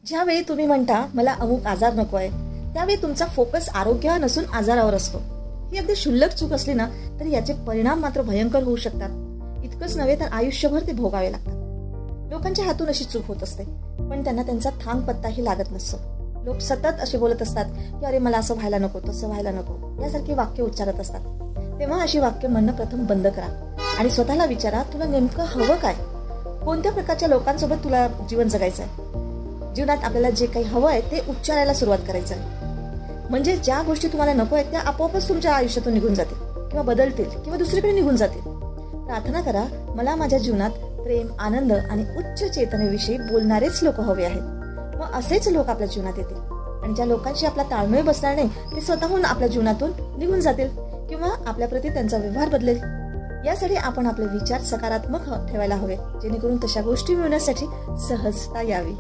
ज्यावेळी तुम्ही म्हणता मला अमुक आजार नको आहे, त्यावेळी तुमचा फोकस आरोग्य नसून आजारावर असतो. ही अगदी क्षुल्लक चूक असली ना तरी याचे परिणाम मात्र भयंकर होऊ शकतात. इतकंच नव्हे तर आयुष्यभर ते भोगावे लागतात. लोकांच्या हातून अशी चूक होत असते, पण त्यांना त्यांचा थांग पत्ताही लागत नसतो. लोक सतत असे बोलत असतात की अरे मला असं व्हायला नको, तसं व्हायला नको, यासारखी वाक्य उच्चारत असतात. तेव्हा अशी वाक्य म्हणणं प्रथम बंद करा आणि स्वतःला विचारा, तुला नेमकं हवं काय? कोणत्या प्रकारच्या लोकांसोबत तुला जीवन जगायचं आहे? जीवनात आपल्याला जे काही हवं आहे ते उच्चारायला सुरुवात करायचं आहे. म्हणजे ज्या गोष्टी तुम्हाला नको आहेत त्या आपोआपच तुमच्या आयुष्यातून निघून जातील किंवा बदलतील किंवा दुसरीकडे निघून जातील. प्रार्थना करा, मला माझ्या जीवनात प्रेम, आनंद आणि उच्च चेतनेविषयी बोलणारेच लोक हवे आहेत. मग असेच लोक आपल्या जीवनात येतील आणि ज्या लोकांशी आपला ताळमेळ बसणार नाही ते स्वतःहून आपल्या जीवनातून निघून जातील किंवा आपल्याप्रती त्यांचा व्यवहार बदलेल. यासाठी आपण आपले विचार सकारात्मक ठेवायला हवे, जेणेकरून तशा गोष्टी मिळवण्यासाठी सहजता यावी.